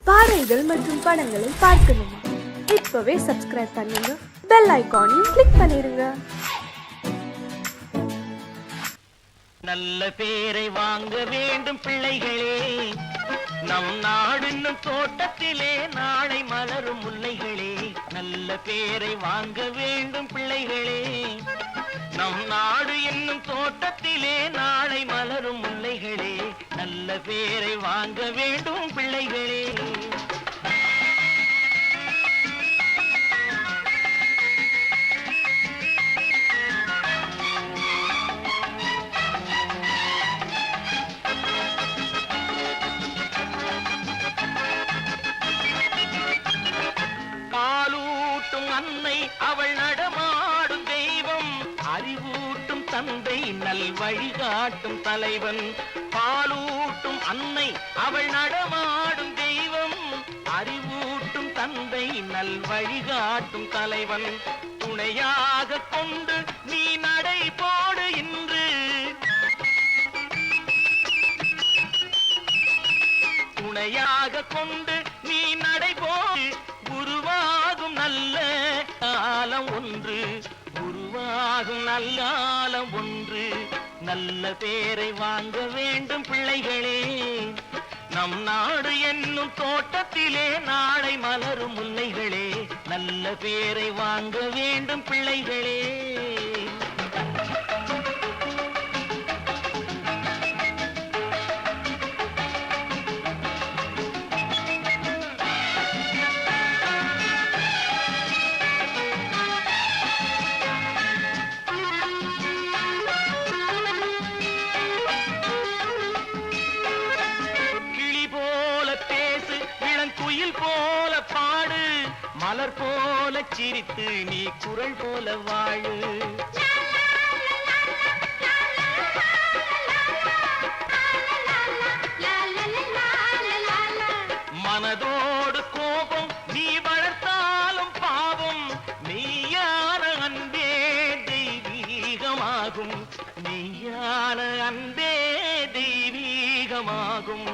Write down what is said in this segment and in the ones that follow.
பாடல்கள் மற்றும் படங்களை பார்க்கணுமா? இப்பவே சப்ஸ்கிரைப் பண்ணுங்க, பெல் ஐகானையும் கிளிக் பண்ணிருங்க. நல்ல பேரை வாங்க வேண்டும் பிள்ளைகளே, நம் நாடு என்னும் தோட்டத்திலே நாளை மலரும் முல்லைகளே. நல்ல பேரை வாங்க வேண்டும் பிள்ளைகளே, நம் நாடு என்னும் தோட்டத்திலே நாளை மலரும் முல்லைகளே. நல்ல பேரை வாங்க வேண்டும் பிள்ளைகளே. பாலூட்டும் அன்னை அவள் நடமாடும் தெய்வம், அறிவூட்டும் தந்தை நல் வழிகாட்டும் தலைவன். பாலூட்டும் அன்னை அவள் நடமாடும் தெய்வம், அறிவூட்டும் தந்தை நல் வழிகாட்டும் தலைவன். துணையாக கொண்டு நீ நடை போடு இன்று, துணையாக கொண்டு நீ நடை போடு. உருவாகும் நல்ல காலம் ஒன்று, உருவாகும் நல்ல காலம் ஒன்று. நல்ல பேரை வாங்க வேண்டும் பிள்ளைகளே, நம் நாடு என்னும் தோட்டத்திலே நாளை மலரும் முல்லைகளே. நல்ல பேரை வாங்க வேண்டும் பிள்ளைகளே. குயில் போல பாடு, மலர் போல சிரித்து நீ குரல் போல வாழு. மனதோடு கோபம் நீ வளர்த்தாலும் பாவம், மெய்யான அன்பே தெய்வீகமாகும், மெய்யான அன்பே தெய்வீகமாகும்.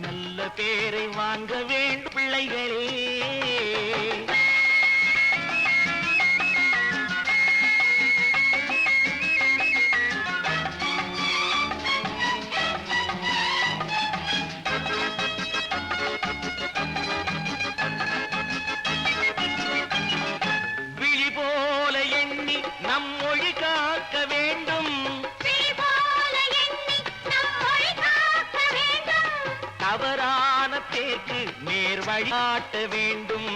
நல்ல பேரை வாங்க வேண்டும் பிள்ளைகளே. விழி போல எண்ணி நம் மொழி காக்க வேண்டும், தவறான பேருக்கு நேர் வழிகாட்ட வேண்டும்,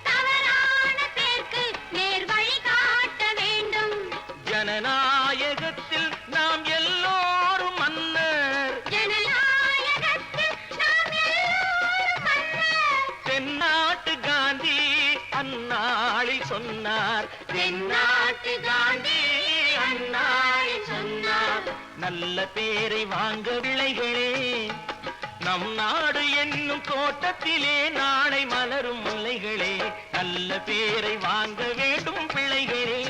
தவறான பேருக்கு நேர் வழிகாட்ட வேண்டும். ஜனநாயகத்தில் நாம் எல்லோரும் மன்னர், ஜனநாயகத்தில் நாம் எல்லோரும் மன்னர். தென்னாட்டு காந்தி அந்நாளில் சொன்னார், தென்னாட்டு காந்தி அந்நாளில் சொன்னார். நல்ல பேரை வாங்க பிள்ளைகளே, நம் நாடு என்னும் தோட்டத்திலே நாளை மலரும் முல்லைகளே. நல்ல பேரை வாங்க வேண்டும் பிள்ளைகளே.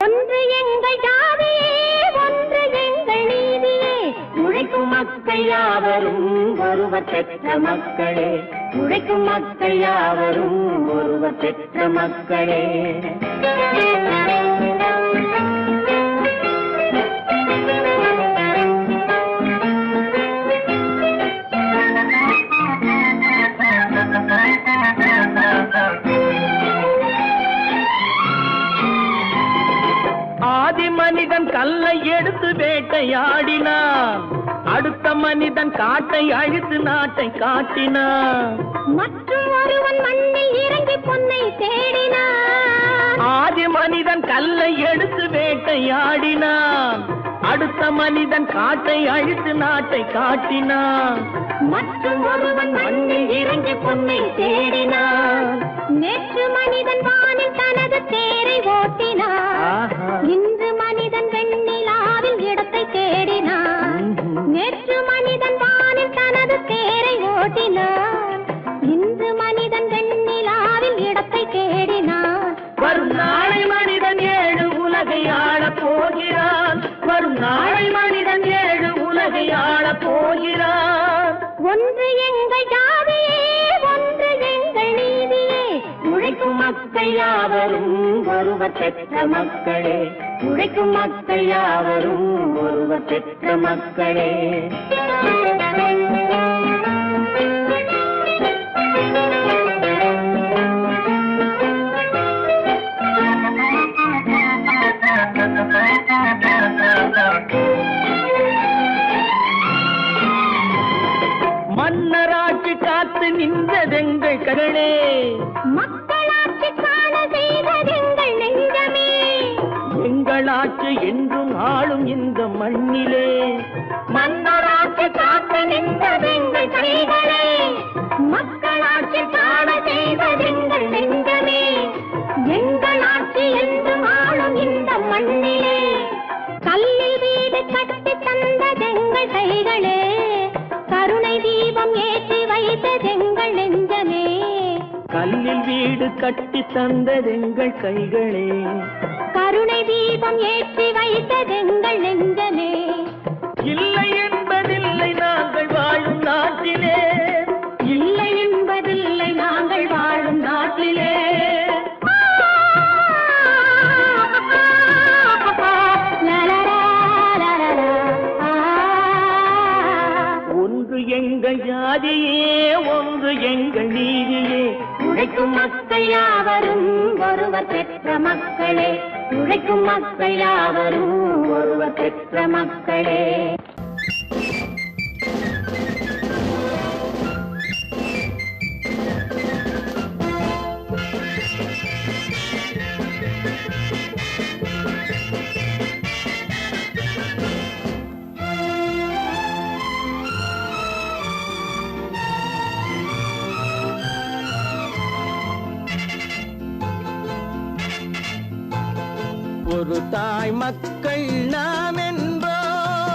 ஒன்று எங்கள் ஜாதியே, ஒன்று எங்கள் நீதியே, உழைக்கும் மக்கள் யாவரும் ஒருவர் பெற்ற மக்களே, உழைக்கும் மக்கள் யாவரும் ஒருவர் பெற்ற மக்களே. ஆதி மனிதன் கல்லை எடுத்து வேட்டையாடினான், அடுத்த மனிதன் காட்டை அழித்து நாட்டை காட்டினான். மற்றும் ஒருவன் மண்ணில் இறங்கி பொன்னை தேடினான். ஆதி மனிதன் கல்லை எடுத்து வேட்டையாடினான், அடுத்த மனிதன் காட்டை அழித்து நாட்டை காட்டினான். மற்றும் ஒருவன் மண்ணில் இறங்கி பொன்னை தேடினான். நேற்று மனிதன் வானில் தனது தேரை ஓட்டினான், இன்று மனிதன் வெண்ணிலாவில் இடத்தை தேடினான். நேற்று மனிதன் வானில் தனது தேரை ஓட்டினான், இன்று மனிதன் வெண்ணிலாவில் இடத்தை தேடினான். வரும் நாளை மனிதன் 7 உலகை ஆளப் போகிறான். வரும் நாளை மனிதன் 7 உலகை ஆளப் போகிறான். ஒன்று எங்கள் ஜாதியே, ஒன்று எங்கள் நீதியே. உழைக்கும் மக்கள் யாவரும் ஒருவர் பெற்ற மக்களே. உழைக்கும் மக்கள் யாவரும் ஒருவர் பெற்ற மக்களே. மன்னராட்சி காத்து நின்றதெங்கள் கரணே. மக்களாட்சி காண செய்ததெங்கள் நெஞ்சமே. எங்களாட்சி என்றும் ஆளும் இந்த மண்ணிலே. மன்னராட்சி காத்து நின்றதெங்கள் கைகளே. மக்களாட்சி காண செய்ததெங்கள் நெஞ்சமே. எங்களாட்சி என்றும் ஆளும் இந்த மண்ணிலே. கல்லில் வீடு கட்டி தந்ததெங்கள் கைகளே. கருணை தீபம் ஏற்றி வைத்ததெங்கள் நெஞ்சமே. கல்லில் வீடு கட்டி தந்ததெங்கள் கைகளே. கருணை தீபம் ஏற்றி வைத்ததெங்கள் நெஞ்சமே. இல்லை என்பதில்லை நாங்கள் வாழும் நாட்டிலே. இல்லை என்பதில்லை நாங்கள் வாழும் நாட்டிலே. ஒன்று எங்கள் ஜாதியே, ஒன்று எங்கள் நீதியே. உழைக்கும் மக்கள் யாவரும் ஒருவர் பெற்ற மக்களே. உழைக்கும் மக்கள் யாவரும் ஒருவர் பெற்ற மக்களே. ஒரு தாய் மக்கள் நாம் என்போம்.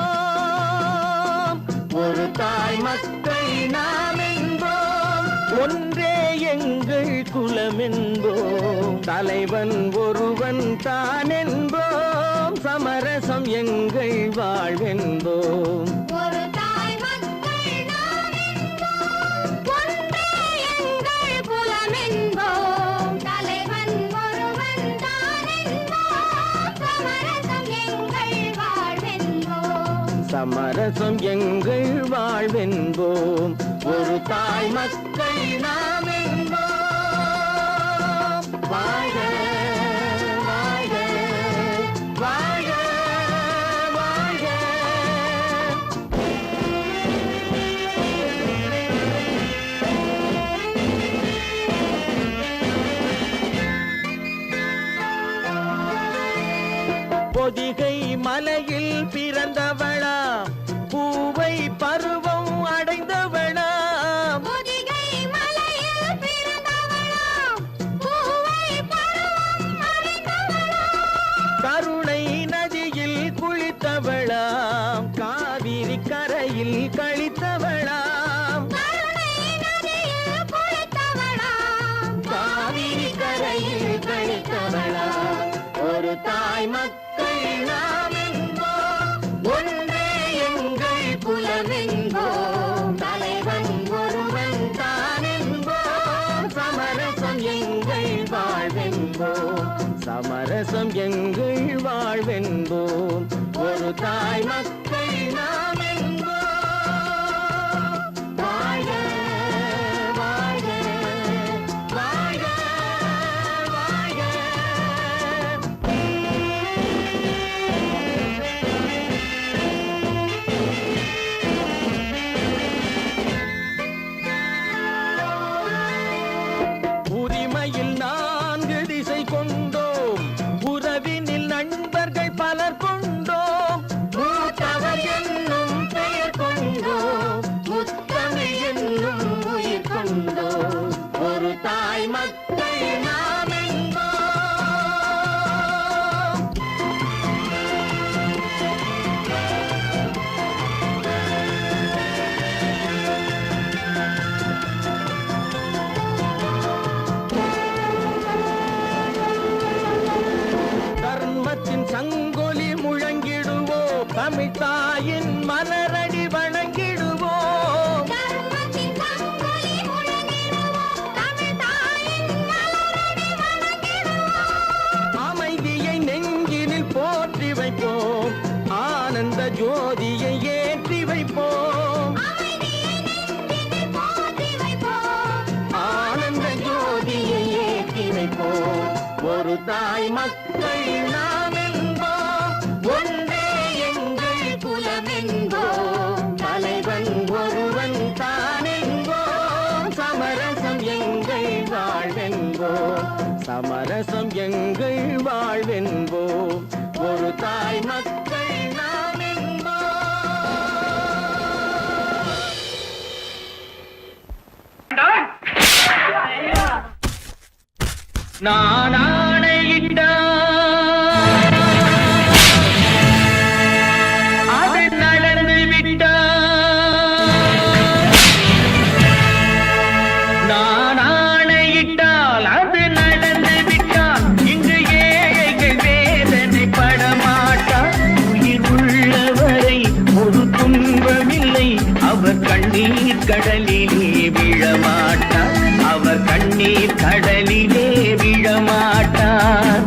ஒரு தாய் மக்கள் நாம் என்போம். ஒன்றே எங்கள் குலம் என்போம். தலைவன் ஒருவன் தான் என்போம். சமரசம் எங்கள் வாழ்வென்போம். ஒரு தாய் மக்கள் நாம் என்போம். ஒன்றே எங்கள் குலம் என்போம். தலைவன் ஒருவன் தான் என்போம். சமரசம் எங்கள் வாழ்வென்போம். சமரசம் எங்கள் வாழ்வென்போம். ஒரு தாய் மக்கள் நாம் என்போம். வாழ்க வாழ்க வாழ்க வாழ்க. பொதிகை மலையில் பிறந்தவளா, பூவை பருவம் அடைந்தவளா. பொதிகை மலையில் பிறந்தவளாம். பூவை பருவம் அடைந்தவளாம். கருணை நதியில் குளித்தவளாம். காவிரி கரையில் கழித்தவளாம். கருணை நதியில் குளித்தவளாம். காவிரி கரையில் கழித்தவளாம். ஒரு தாய் மக்கள் நாம் என்போம். ஒன்றே எங்கள் குலம் என்போம். தலைவன் ஒருவன் தான் என்போம். சமரசம் எங்கள் வாழ்வென்போம். சமரசம் எங்கள் வாழ்வென்போம். ஒரு தாய் மக்கள் நாம் என்போம். வாழ்க வாழ்க வாழ்க வாழ்க. உரிமையில் 4 திசை கொண்டோம். உறவினில் நண்பர்கள் பலர் கொண்டோம். மூத்தவர் என்னும் பெயர் கொண்டோம். முத்தமிழ் என்னும் உயிர் கொண்டோம். ஒரு தாய் மக்கள் நாம் என்போம். தமிழ் தாயின் மலரடி வணங்கிடுவோம். தர்மத்தின் சங்கொலி முழங்கிடுவோம். தமிழ் தாயின் மலரடி வணங்கிடுவோம். அமைதியை நெஞ்சினில் போற்றி வைப்போம். ஆனந்த ஜோதியை ஏற்றி வைப்போம். அமைதியை நெஞ்சினில் போற்றி வைப்போம். ஆனந்த ஜோதியை ஏற்றி வைப்போம். ஒரு தாய் மக்கள் நாம் என்போம். ஒன்றே எங்கள் குலம் என்போம். தலைவன் ஒருவன் தான் என்போம். சமரசம் எங்கள் வாழ்வென்போம். சமரசம் எங்கள் வாழ்வென்போம். ஒரு தாய் மக்கள் நாம் என்போம். நான் ஆணையிட்டால் அது நடந்து விட்டால். நான் ஆணையிட்டால் அது நடந்து விட்டால். இங்கு ஏழைகள் வேதனை படமாட்டார். உயிர் உள்ளவரை ஒரு துன்பமில்லை. அவர் கண்ணீர் கடலிலே விழமாட்டார். அவர் கண்ணீர் கடலிலே விழமாட்டார்.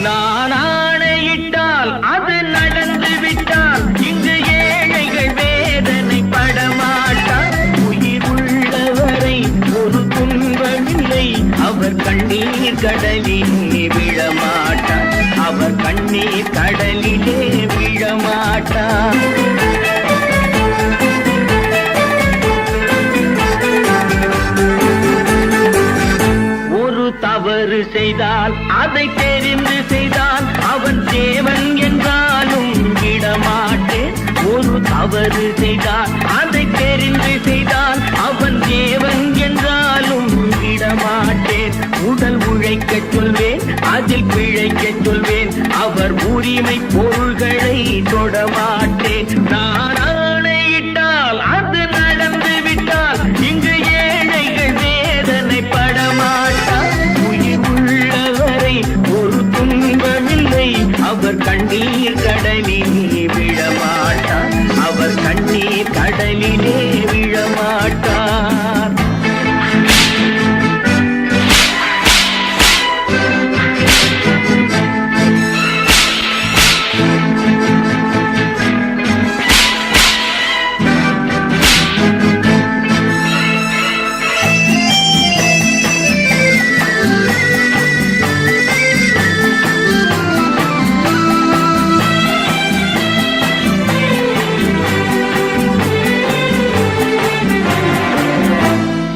நான் ஆணையிட்டால் அது நடந்து விட்டால். இங்கு ஏழைகள் வேதனை படமாட்டார். உயிர் உள்ளவரை ஒரு துன்பமில்லை. அவர் கண்ணீர் கடலிலே விழமாட்டார். அவர் கண்ணீர் கடலிலே விழமாட்டார். ஒரு தவறு செய்தால் அதை தெரிந்து செய்தால் அவன் தேவன் என்றாலும் விடமாட்டேன். ஒரு தவறு செய்தால் அதை தெரிந்து செய்தால் அவன் தேவன் என்றாலும் விடமாட்டேன். உடல் உழைக்கச் சொல்வேன், அதில் பிழைக்கச் சொல்வேன். அவர் உரிமை பொருள்களை தொடமாட்டேன். நான் ஆணையிட்டால் அது நடந்து விட்டால். இங்கு ஏழைகள் வேதனை படமாட்டார். உயிர் உள்ளவரை ஒரு துன்பமில்லை. அவர் கண்ணீர் கடலிலே விழமாட்டார். அவர் கண்ணீர் கடலிலே விழமாட்டார்.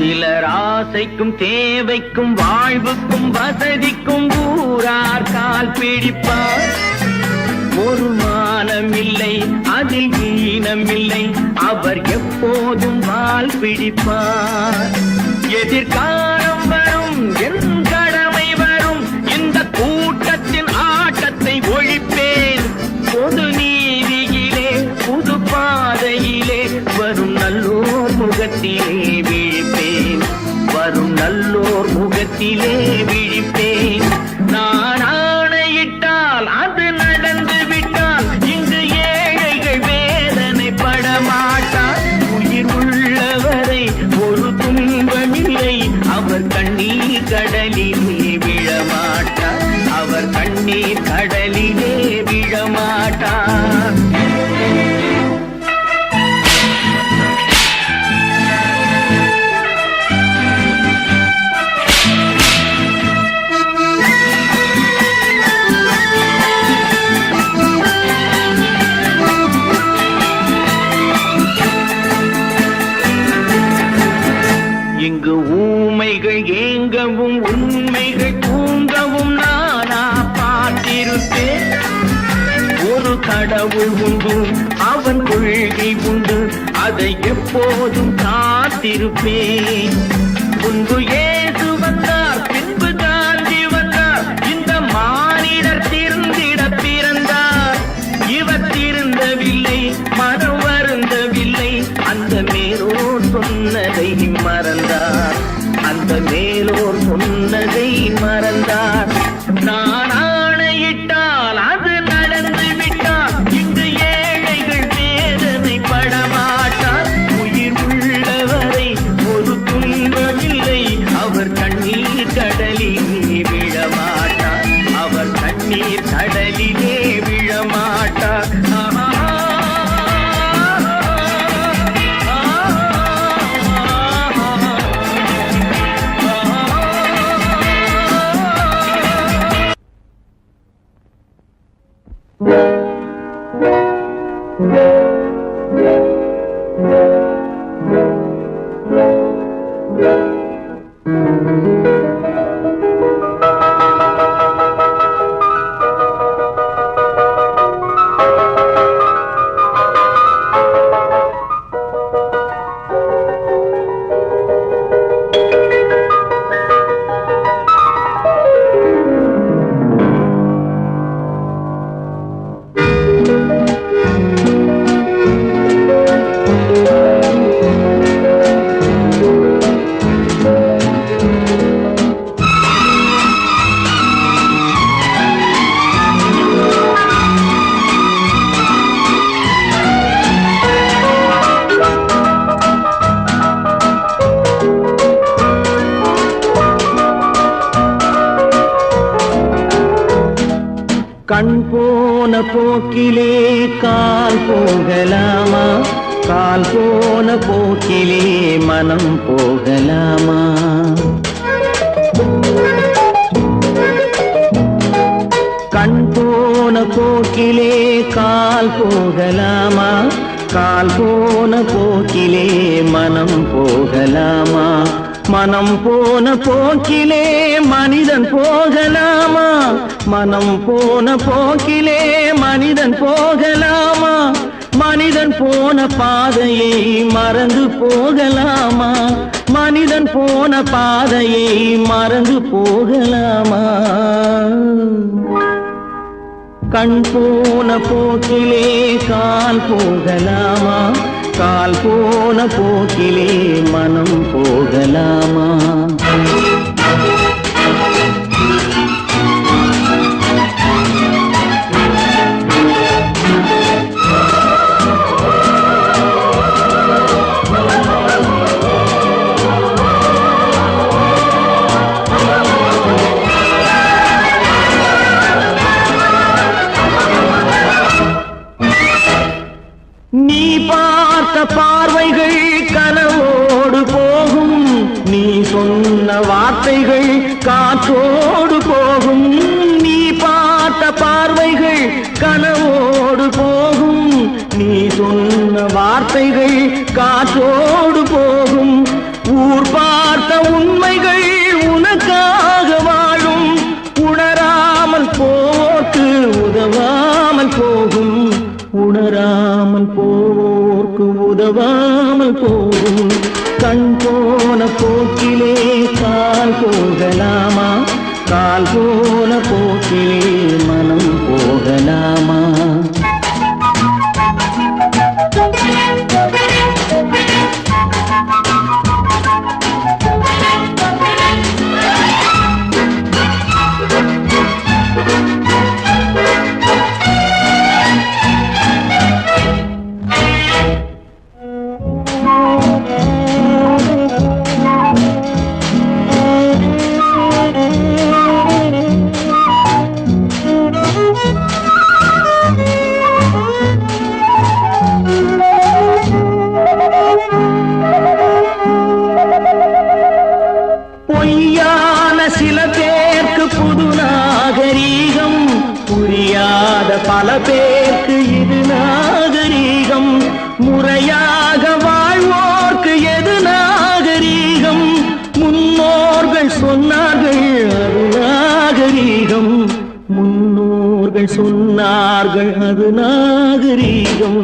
சிலர் ஆசைக்கும் தேவைக்கும் வாழ்வுக்கும் வசதிக்கும் ஊரார் கால் பிடிப்பார். ஒரு மானம் இல்லை, அதில் ஈனம் இல்லை. அவர் எப்போதும் வால் பிடிப்பார். எதிர்காலம் வரும், என் கடமை வரும். இந்த கூட்டத்தின் ஆட்டத்தை ஒழிப்பேன். பொது நீதியிலே புது பாதையிலே வரும் நல்லோர் முகத்திலே விழிப்பேன். வரும் நல்லோர் முகத்திலே விழிப்பேன். நான் ஆணையிட்டால் அது நடந்து விட்டால். இங்கு ஏழைகள் வேதனை படமாட்டார். உயிர் உள்ளவரை ஒரு துன்பமில்லை. அவர் கண்ணீர் கடலிலே விழமாட்டார். அவர் கண்ணீர் கடலிலே விழமாட்டார். இங்கு ஊமைகள் ஏங்கவும் உண்மைகள் தூங்கவும் நானா பார்த்திருப்பேன். ஒரு கடவுள் உண்டு, அவன் கொள்கை உண்டு. அதை எப்போதும் காத்திருப்பேன். முன்பு இயேசு வந்தார், பின்பு காந்தி வந்தார். இந்த மானிடர் திருந்திட பிறந்தார். இவர் திருந்தவில்லை, மனம் வருந்தவில்லை. அந்த மேலோர் சொன்னதை மறந்தார். அந்த மேலோர் சொன்னதை கண் போன போக்கிலே கால் போகலாமா, கால் போன போக்கிலே மனம் போகலாமா? கண் போன போக்கிலே கால் போகலாமா, கால் போன போக்கிலே மனம் போகலாமா? மனம் போன போக்கிலே மனிதன் போகலாமா, மனம் போன போக்கிலே மனிதன் போகலாமா? மனிதன் போன பாதையை மறந்து போகலாமா, மனிதன் போன பாதையை மறந்து போகலாமா? கண் போன போக்கிலே கால் போகலாமா, கால் போன போக்கிலே மனம் போகலாமா? நீ பார்த்த பார்வைகள் கனவோடு போகும், நீ சொன்ன வார்த்தைகள் காற்றோடு போகும். நீ பார்த்த பார்வைகள் கனவோடு போகும், நீ சொன்ன வார்த்தைகள் காற்றோடு போகும். ஊர் பார்த்த உண்மைகள் உனக்காக வாழும், உணராமல் போக்கு உதவாமல் போகும், உணராமல் போர்க்கு உதவாமல் போகும். கண் போன போக்கிலே கால் போகலாமா, கால் போன போக்கிலே மனம் போகலாமா? பொய்யான சில பேருக்கு புது நாகரீகம், புரியாத பல பேருக்கு இது நாகரீகம். முறையாக வாழ்வோர்க்கு எது நாகரீகம்? முன்னோர்கள் சொன்னார்கள் அது நாகரீகம், முன்னோர்கள் சொன்னார்கள் அது நாகரீகம்.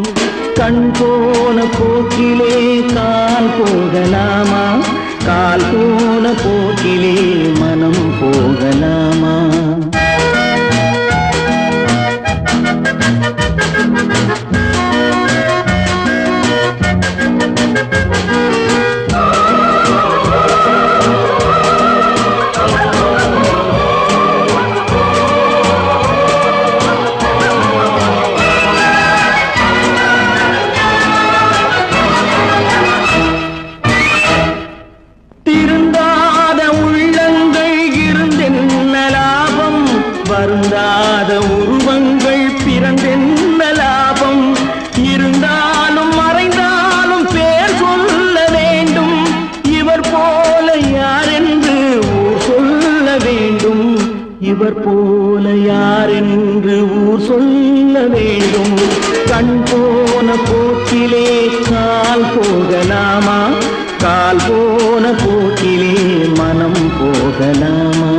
கண் போன போக்கிலே கால் போகலாமா, கால் போன போக்கிலே மனம் போகலாமா? திருந்தாத உள்ளங்கள் இருந்தென்ன லாபம், வருந்தாத உருவங்கள் பிறந்தென்ன லாபம்? இருந்தாலும் மறைந்தாலும் பேர் சொல்ல வேண்டும், இவர் போல யாரென்று ஊர் சொல்ல வேண்டும், இவர் போல யாரென்று ஊர் சொல்ல வேண்டும். கண் போன போக்கிலே கால் போகலாமா, கால் போன போக்கிலே மனம் போகலாமா?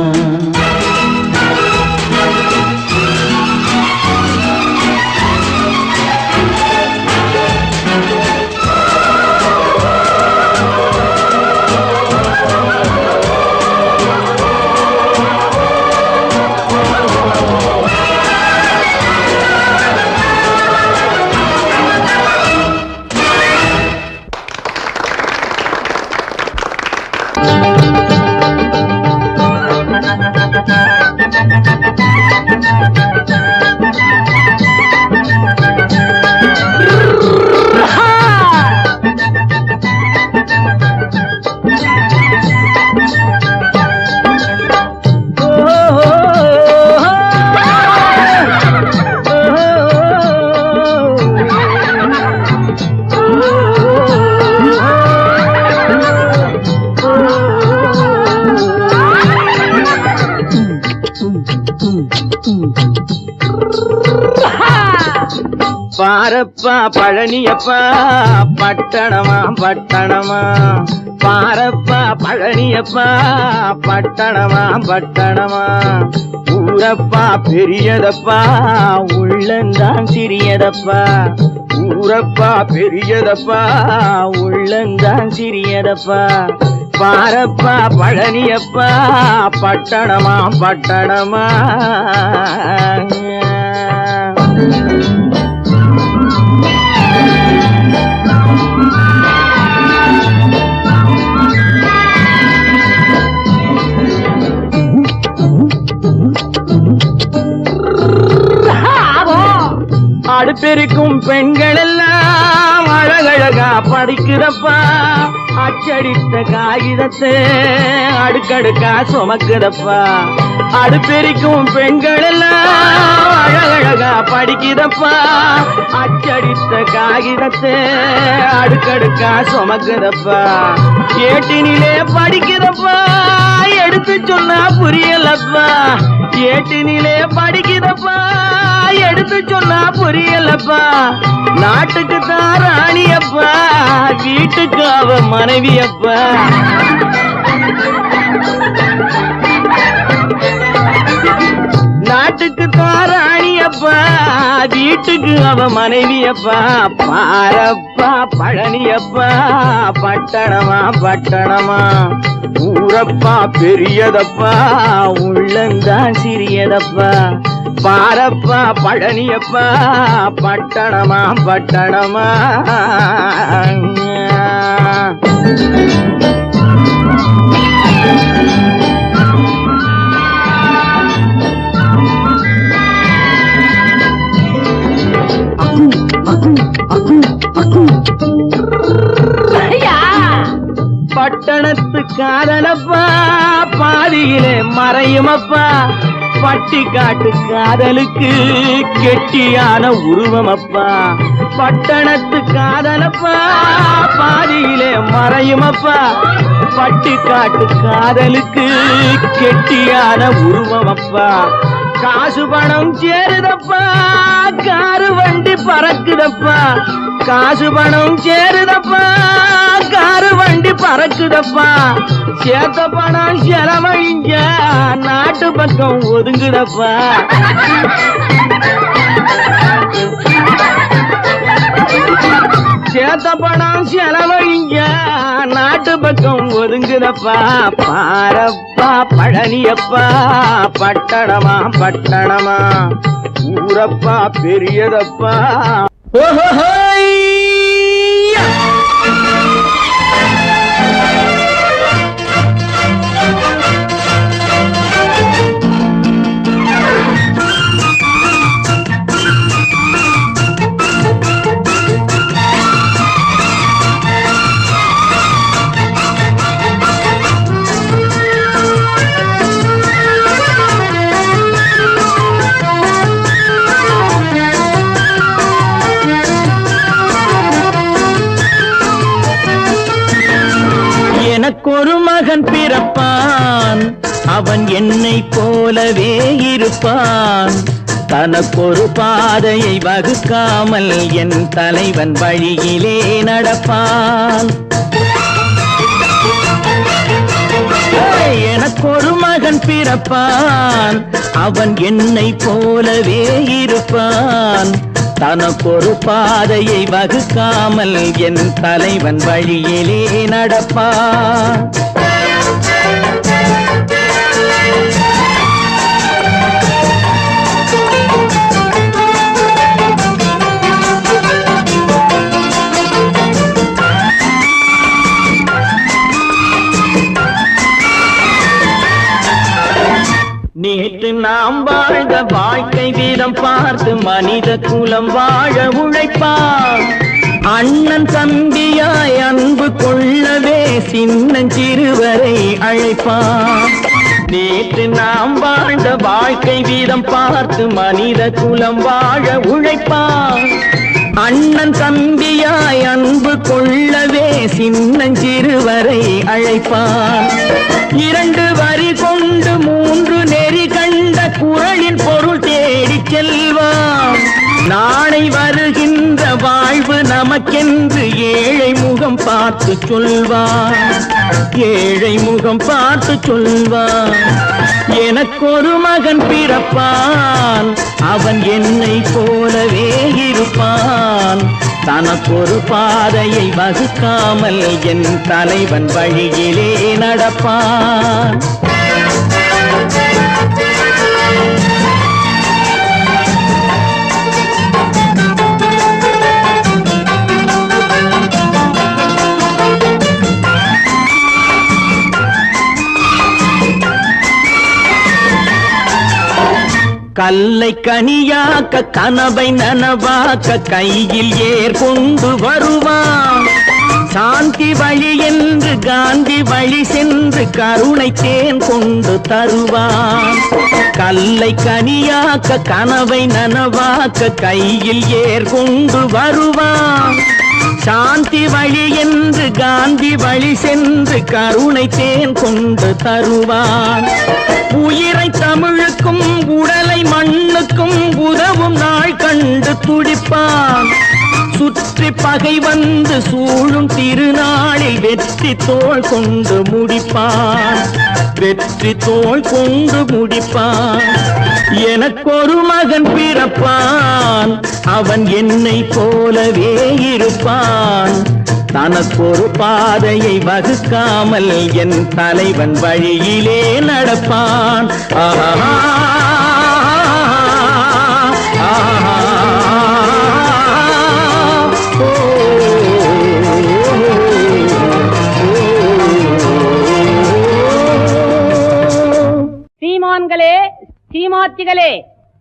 பாரப்பா பழனியப்பா பட்டணமா பட்டணமா பாரப்பா பழனியப்பா பட்டணமா பட்டணமா ஊரப்பா பெரியதப்பா உள்ளந்தான் சிறியதப்பா ஊரப்பா பெரியதப்பா உள்ளந்தான் சிறியதப்பா பாரப்பா பழனியப்பா பட்டணமா பட்டணமா அடுப்பெருக்கும் பெண்கள் எல்லாம் அழகழகா படிக்குதப்பா அச்சடித்த காகிதத்தை அடுக்கடுக்கா சுமக்குதப்பா அடுப்பெருக்கும் பெண்கள் எல்லாம் அழகழகா படிக்குதப்பா அச்சடித்த காகிதத்தை அடுக்கடுக்கா சுமக்குதப்பா ஏட்டினிலே படிக்குதப்பா எடுத்து சொன்னா புரியலப்பா ஏட்டினிலே படிக்குதப்பா எடுத்து சொன்னா புரியலப்பா நாட்டுக்கு தான் ராணியப்பா வீட்டுக்கு அவ மனைவியப்பா நாட்டுக்கு தான் ராணியப்பா வீட்டுக்கு அவ மனைவியப்பா பாரப்பா பழனியப்பா பட்டணமா பட்டணமா ஊரப்பா பெரியதப்பா உள்ளந்தான் சிறியதப்பா பாரப்பா பழனியப்பா பட்டணமா பட்டணமா பட்டணத்து காதலப்பா பாதியிலே மறையுமப்பா பட்டி காட்டு காதலுக்கு கெட்டியான உருவமப்பா பட்டணத்து காதலப்பா பாதியிலே மறையுமப்பா பட்டி காட்டு காதலுக்கு கெட்டியான உருவமப்பா காசு பணம் சேருதப்பா காரு வண்டி பறக்குதப்பா காசு பணம் சேருதப்பா காரு வண்டி பறக்குதப்பா சேத்த பணம் செலவழிங்க நாட்டு பக்கம் ஒதுங்குதப்பா சேத்த பணம் செலவழிங்க நாட்டு பக்கம் ஒதுங்குதப்பா பாரப்பா பழனியப்பா பட்டணமா பட்டணமா ஊரப்பா பெரியதப்பா ஓஹோய் எனக்கொரு மகன் பிறப்பான் அவன் என்னை போலவே இருப்பான் தனக்கொரு பாதையை வகுக்காமல் என் தலைவன் வழியிலே நடப்பான் எனக்கொரு மகன் பிறப்பான் அவன் என்னை போலவே இருப்பான் தனக்கொரு பாதையை வகுக்காமல் என் தலைவன் வழியிலே நடப்பான் நேற்று நாம் வாழ்ந்த வாழ்க்கை வீதம் பார்த்து மனித குலம் வாழ உழைப்பான் அண்ணன் தம்பியாய் அன்பு கொள்ளவே சின்னஞ்சிறுவரை அழைப்பான் நேற்று நாம் வாழ்ந்த வாழ்க்கை வீதம் பார்த்து மனித குலம் வாழ உழைப்பான் அண்ணன் தம்பியாய் அன்பு கொள்ளவே சின்னஞ்சிறுவரை அழைப்பான் இரண்டு வரி கொண்டு மூன்று நெறி கண்ட குறளின் பொருள் தேடிச் செல்வான் நாளை வருகின்ற வாழ்வு நமக்கென்று ஏழை முகம் பார்த்து சொல்வார், ஏழை முகம் பார்த்து சொல்வார். எனக்கொரு மகன் பிறப்பான், அவன் என்னை போலவே இருப்பான். தனக்கொரு பாதையை வகுக்காமல் என் தலைவன் வழியிலே நடப்பான். கல்லை கனியாக்க கனவை நனவாக்க கையில் ஏர் கொண்டு வருவான். சாந்தி வழி என்று காந்தி வழி சென்று கருணை தேன் கொண்டு தருவான். கல்லை கனியாக்க கனவை நனவாக்க கையில் ஏர் கொண்டு வருவான். சாந்தி வழி என்று காந்தி வழி சென்று கருணை தேன் கொண்டு தருவான். உயிரை தமிழுக்கும் உடலை மண்ணுக்கும் உதவும் நாள் கண்டு துடிப்பான். சுற்றி பகை வந்து சூழும் திருநாளில் வெற்றி தோள் கொண்டு முடிப்பான், வெற்றி தோள் கொண்டு முடிப்பான். எனக்கொரு மகன் பிறப்பான், அவன் என்னை போலவே இருப்பான். தனக்கொரு பாதையை வகுக்காமல் என் தலைவன் வழியிலே நடப்பான். ஆஹா சீமான்களே, சீமாத்திகளே,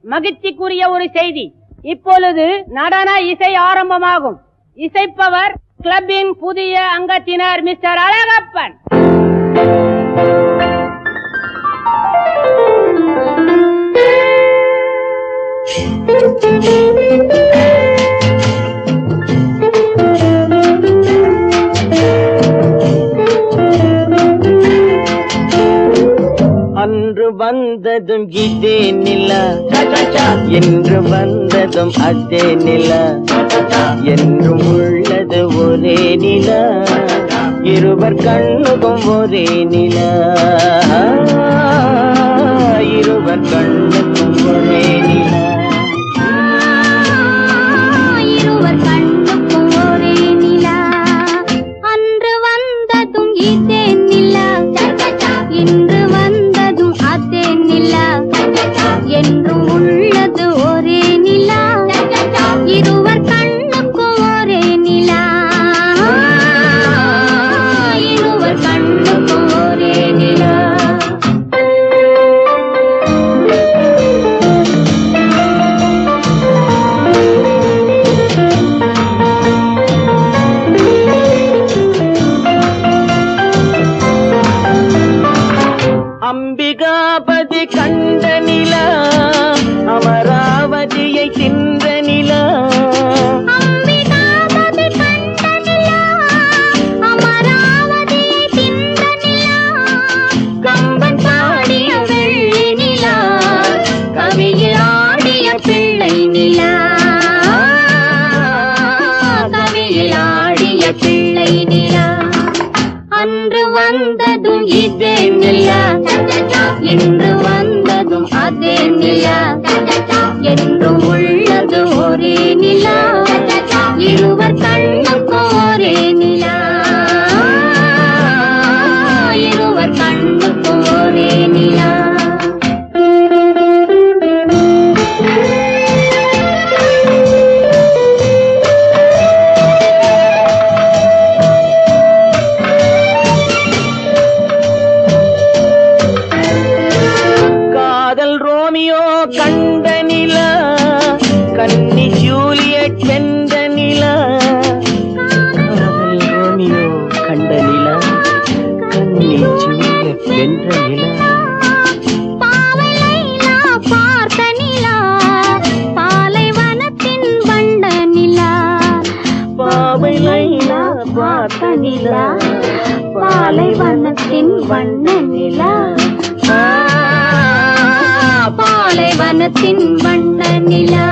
மகிழ்ச்சிக்குரிய ஒரு செய்தி. இப்பொழுது நடன இசை ஆரம்பமாகும். இசைப்பவர் கிளப்பின் புதிய அங்கத்தினர் மிஸ்டர் அழகப்பன். அன்று வந்ததும் இதே நிலா, என்று வந்ததும் அதே நிலா, என்றும் உள்ளது ஒரே நிலா, இருவர் கண்ணுக்கும் ஒரே நிலா, இருவர் கண்ணுக்கும் ஒரே நிலா, இருவர் கண்ணுக்கும் ஒரே நிலா. அன்று வந்ததும் இதே நிலா, இன்று வந்ததும் அதே நிலா, என்றும் உள்ளது ஒரே நிலா, இருவர் கண்ணுக்கும் ஒரே நிலா, இருவர் கண்ணுக்கும் ஒரே நிலா. அம்பிகாபதி கண்ட நிலா, அமராவதியை தின்ற நிலா, அம்பிகாபதி கண்ட நிலா, அமராவதியை தின்ற நிலா, கம்பன் பாடிய வெள்ளி நிலா, கவியில் ஆடிய பிள்ளை நிலா, கவியில் ஆடிய பிள்ளை நிலா. அன்று வந்ததும் இதே நிலா, இன்று வந்ததும் அதே நிலா, என்றும் உள்ளது ஒரே நிலா, இருவர் கண்ணுக்கும் ஒரே நிலா, இருவர் கண்ணுக்கும் ஒரே நிலா. ரோமியோ கண்ட நிலா, கன்னி ஜூலியட் வென்ற நிலா, காதல் ரோமியோ கண்ட நிலா, கன்னி ஜூலியட் வென்ற நிலா, பாவை லைலா பார்த்த நிலா, பாலைவனத்தின் வண்ட நிலா, பாவை லைலா பார்த்த நிலா, பாலைவனத்தின் வண்ண நிலா, பாலைவனத்தின் வண்ண நிலா.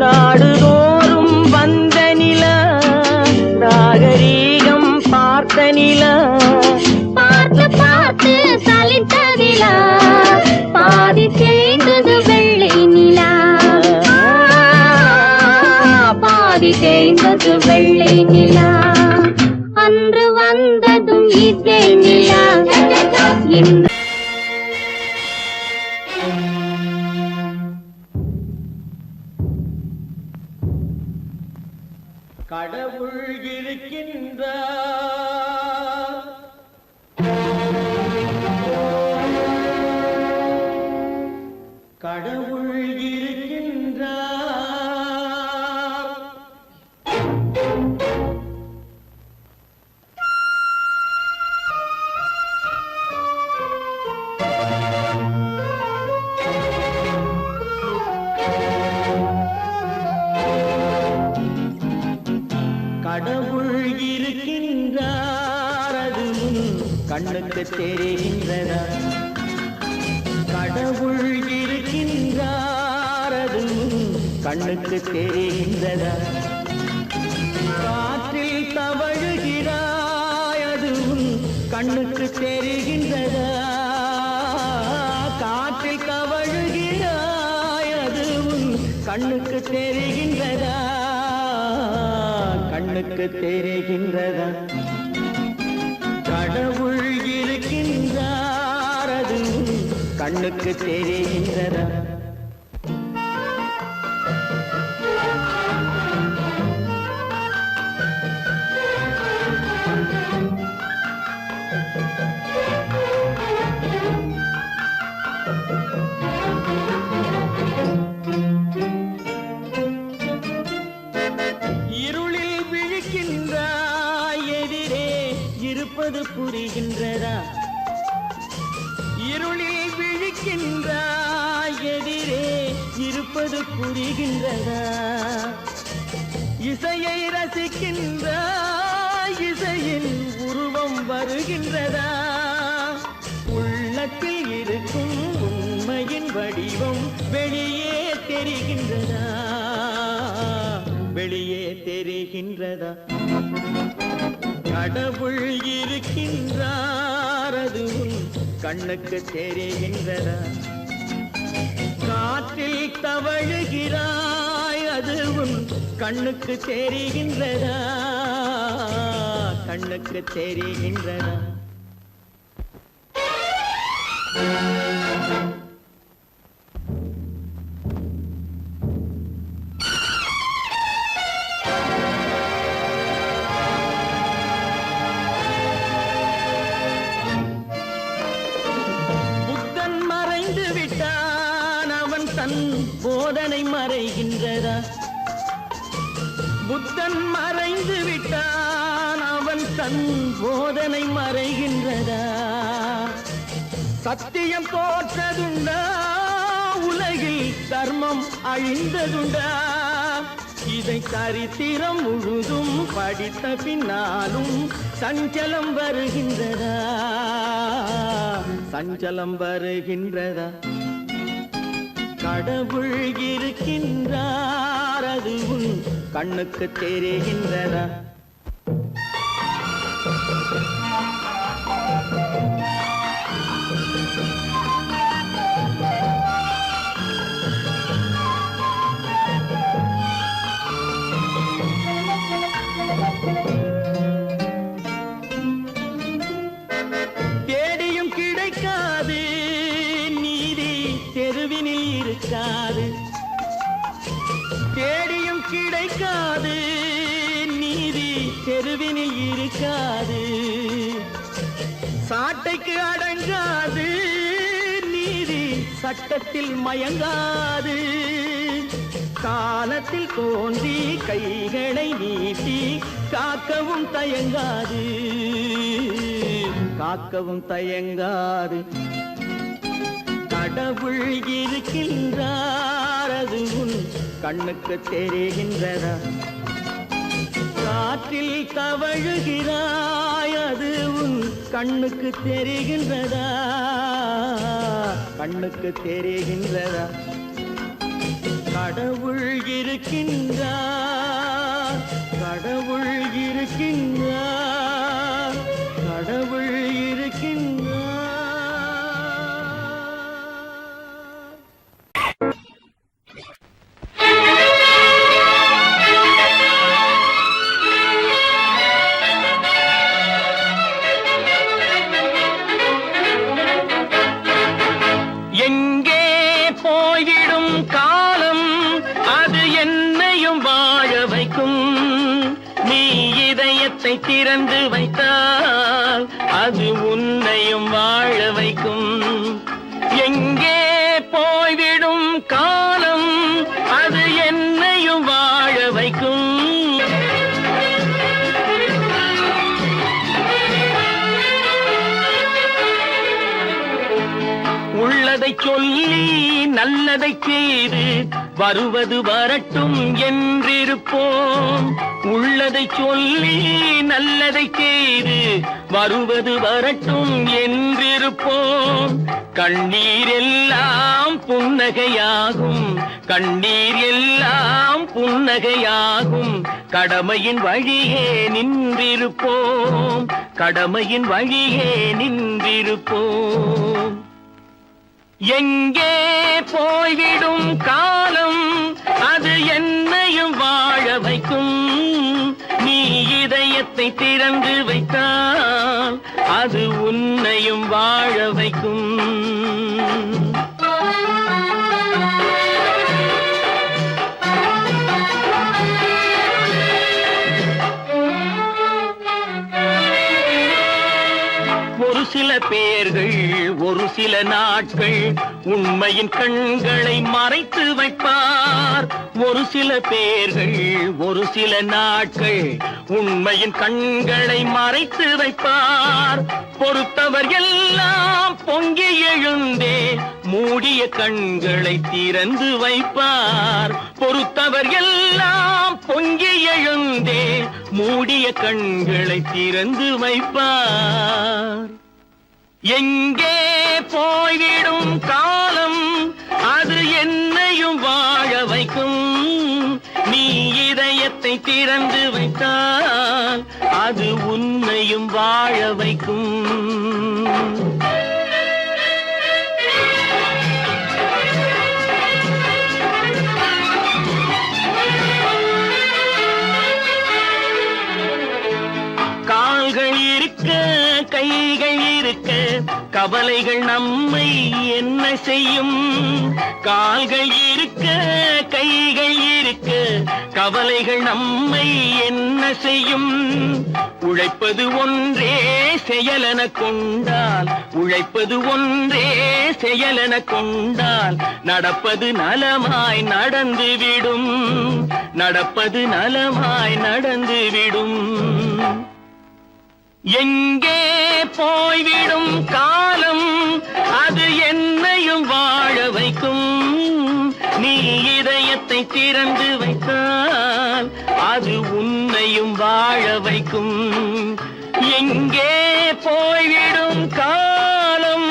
நாடுதோறும் வந்த நிலா நாகரீகம் பார்த்த நிலா பார்த்து பார்த்து சலித்ததிலா பாதி தேய்ந்தது வெள்ளை நிலா பாதி தேய்ந்தது வெள்ளை நிலா அன்று வந்ததும் இதே நிலா இன்று கடவுள் இருக்கின்றார் கடவுள் இருக்கின்றார் கடவுள் இருக்கின்றார் அது கண்ணுக்கு தெரிகின்றதா கடவுள் இருக்கின்றார் அது கண்ணுக்கு தெரிகின்றதா காற்றில் தவழுகிறாய் அது கண்ணுக்கு தெரிகின்றதா காற்றில் தவழுகிறாய் அது கண்ணுக்கு தெரிகின்றதா கண்ணுக்கு தெரிகின்றதா கடவுள் இருக்கின்றார் அது கண்ணுக்கு தெரிகின்றதா இருளில் விழிக்கின்றாய் எதிரே இருப்பது புரிகின்றதா இருளில் விழிக்கின்றாய் எதிரே இருப்பது புரிகின்றதா இசையை ரசிக்கின்றாய் இசையின் உருவம் வருகின்றதா உள்ளத்தில் இருக்கும் உண்மையின் வடிவம் வெளியே தெரிகின்றதா வெளியே தெரிகின்றதா கடவுள் இருக்கின்றார் அது கண்ணுக்கு தெரிகின்றதா காற்றில் தவழுகிறாய் அது கண்ணுக்கு தெரிகின்றதா கண்ணுக்கு தெரிகின்றதா போதனை மறைகின்றதா புத்தன் மறைந்து விட்டான் அவன் தன் போதனை மறைகின்றதா சத்தியம் தோற்றதுண்டா உலகில் தர்மம் அழிந்ததுண்டா இதை சரித்திரம் முழுதும் படித்த பின்னாலும் சஞ்சலம் வருகின்றதா சஞ்சலம் வருகின்றதா கடவுள் இருக்கின்றார் அது கண்ணுக்கு தெரிகின்றதா தேடியும் கிடைக்காது நீதி தெருவினில் இருக்காது தேடியும் கிடைக்காது நீதி தெருவினில் இருக்காது சாட்டைக்கு அடங்காது நீதி சட்டத்தில் மயங்காது காலத்தில் தோன்றி கைகளை நீட்டி காக்கவும் தயங்காது காக்கவும் தயங்காது கடவுள் இருக்கின்றார் அது உன் கண்ணுக்கு தெரிகின்றதா? காற்றில் தவழுகிறாய் அது உன் கண்ணுக்கு தெரிகின்றதா? கண்ணுக்கு தெரிகின்றதா? கடவுள் இருக்கின்றார், கடவுள் இருக்கின்றார், கடவுள் இருக்கின்றார். எங்கே போய்விடும் காலம் அது என்னையும் வாழ வைக்கும். நீ இதயத்தை திறந்து வைத்தால் அது உன்னையும் வாழ வைக்கும். எங்கே போய்விடும் காலம் அது என்னையும் வாழ வைக்கும். உள்ளதை சொல்லி நல்லதை செய்து வருவது வரட்டும் என்றிருப்போம். உள்ளதை சொல்லி நல்லதை செய்து வருவது வரட்டும் என்றிருப்போம். கண்ணீர் எல்லாம் புன்னகையாகும், கண்ணீர் எல்லாம் புன்னகையாகும். கடமையின் வழியே நின்றிருப்போம், கடமையின் வழியே நின்றிருப்போம். எங்கே போய்விடும் காலம் அது என்னையும் வாழ வைக்கும். நீ இதயத்தை திறந்து வைத்தால் அது உன்னையும் வாழ வைக்கும். ஒரு சில பேர்கள் ஒரு சில நாட்கள் உண்மையின் கண்களை மறைத்து வைப்பார். ஒரு சில பேர்கள் ஒரு சில நாட்கள் உண்மையின் கண்களை மறைத்து வைப்பார். பொறுத்தவர் எல்லாம் பொங்கி எழுந்தே மூடிய கண்களை திறந்து வைப்பார். பொறுத்தவர் எல்லாம் பொங்கி எழுந்தே மூடிய கண்களை திறந்து வைப்பார். எங்கே போய்விடும் காலம் அது என்னையும் வாழ வைக்கும். நீ இதயத்தை திறந்து வைத்தால் அது உன்னையும் வாழ வைக்கும். கால்கள் இருக்க கைகள் இருக்க கவலைகள் நம்மை என்ன செய்யும். கால்கள் இருக்க கைகள் இருக்க கவலைகள் நம்மை என்ன செய்யும். உழைப்பது ஒன்றே செயலென கொண்டால், உழைப்பது ஒன்றே செயலென கொண்டால் நடப்பது நலமாய் நடந்துவிடும், நடப்பது நலமாய் நடந்துவிடும். எங்கே போய்விடும் காலம் அது என்னையும் வாழ வைக்கும். நீ இதயத்தை திறந்து வைத்தால் அது உன்னையும் வாழ வைக்கும். எங்கே போய்விடும் காலம்